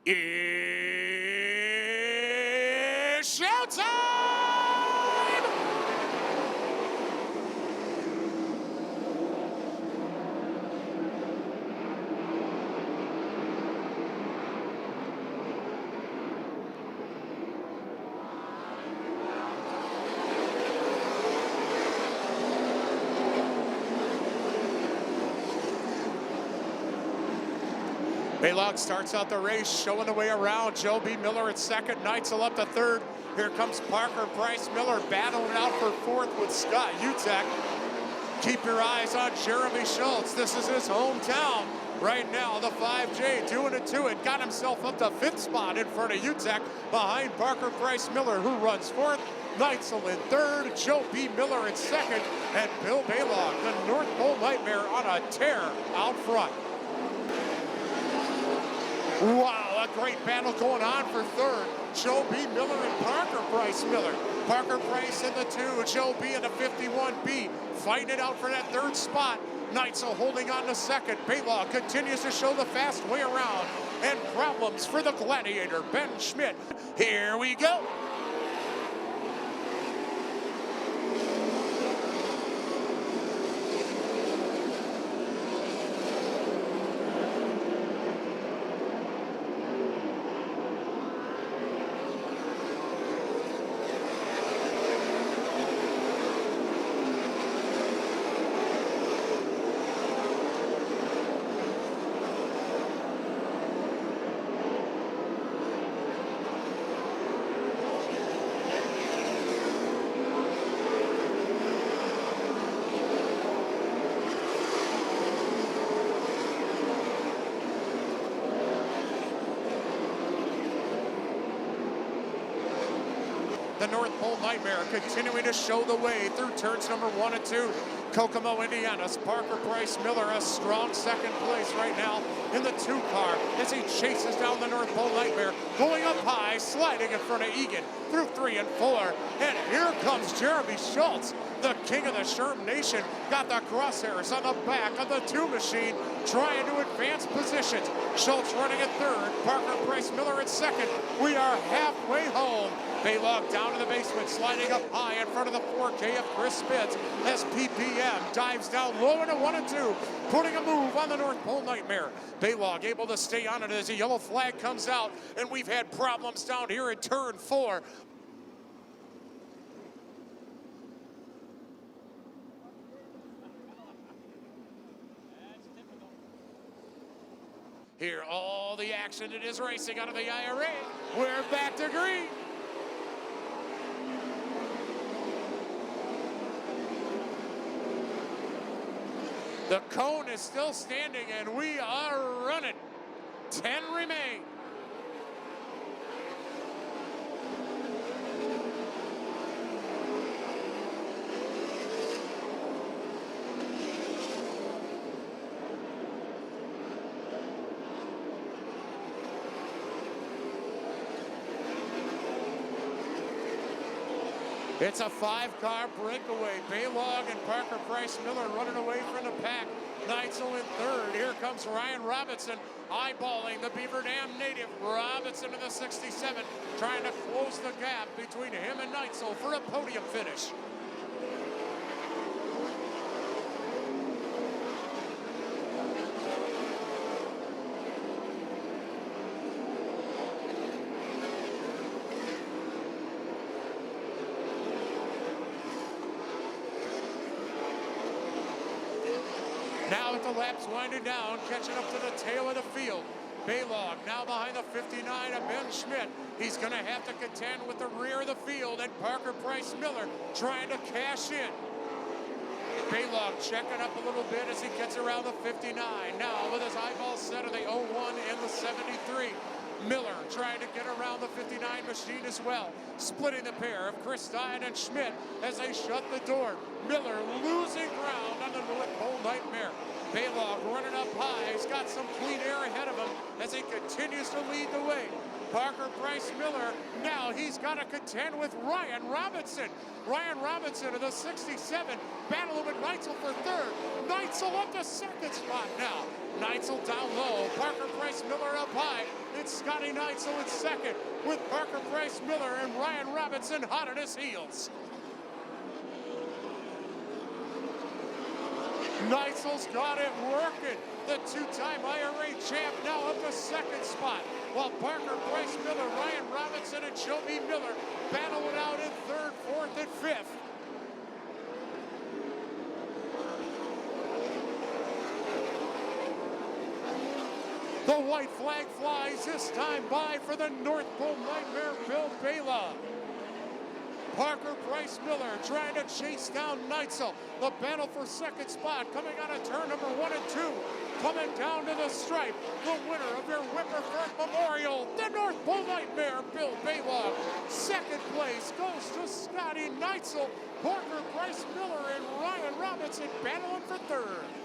It's showtime! Baylock starts out the race, showing the way around. Joe B. Miller at second, Neitzel up to third. Here comes Parker Price Miller battling out for fourth with Scott Utek. Keep your eyes on Jeremy Schultz. This is his hometown. Right now, the 5J doing it to it. Got himself up to fifth spot in front of Utek, behind Parker Price Miller, who runs fourth. Neitzel in third, Joe B. Miller in second, and Bill Baylock, the North Pole Nightmare, on a tear out front. Wow, a great battle going on for third. Joe B. Miller and Parker Price Miller. Parker Price in the 2, Joe B. in the 51B, fighting it out for that third spot. Neitzel holding on to second. Baylock continues to show the fast way around. And problems for the Gladiator, Ben Schmidt. Here we go. The North Pole Nightmare continuing to show the way through turns number 1 and 2. Kokomo, Indiana's Parker Price Miller, a strong second place right now in the 2 car as he chases down the North Pole Nightmare, going up high, sliding in front of Egan through 3 and 4. And here comes Jeremy Schultz, the king of the Sherm Nation. Got the crosshairs on the back of the 2 machine, trying to advance positions. Schultz running at third, Parker Price Miller at second. We are halfway home. Baylock down to the basement, sliding up high in front of the 4K of Chris Spitz as PPM dives down low into 1 and 2, putting a move on the North Pole Nightmare. Baylock able to stay on it as a yellow flag comes out, and we've had problems down here in turn 4. Here, all the action it is racing out of the IRA. We're back to green. The cone is still standing, and we are running. 10 remain. It's a 5-car breakaway. Baylock and Parker Price Miller running away from the pack. Neitzel in third. Here comes Ryan Robinson, eyeballing the Beaver Dam native. Robinson in the 67, trying to close the gap between him and Neitzel for a podium finish. Now with the laps winding down, catching up to the tail of the field. Baylock now behind the 59 of Ben Schmidt. He's going to have to contend with the rear of the field, and Parker Price Miller trying to cash in. Baylock checking up a little bit as he gets around the 59. Now with his eyeballs set on the 01 and the 73. Miller trying to get around the 59 machine as well. Splitting the pair of Chris Stein and Schmidt as they shut the door. Miller losing ground on the North Pole Nightmare. Baylock running up high. He's got some clean air ahead of him as he continues to lead the way. Parker Price Miller, now he's got to contend with Ryan Robinson. Ryan Robinson of the 67, battling with Neitzel for third. Neitzel up to second spot now. Neitzel down low, Parker Price Miller up high. It's Scotty Neitzel in second, with Parker Price Miller and Ryan Robinson hot on his heels. Neitzel's got it working. The two-time IRA champ now up to second spot, while Parker Price Miller, Ryan Robinson, and Joby Miller battle it out in third, fourth, and fifth. The white flag flies this time by for the North Pole Nightmare, Bill Bela. Parker Price Miller trying to chase down Neitzel. The battle for second spot coming out of turn number 1 and 2. Coming down to the stripe, the winner of your Whipperford Memorial, the North Pole Nightmare, Bill Bela. Second place goes to Scotty Neitzel. Parker Price Miller and Ryan Robinson battling for third.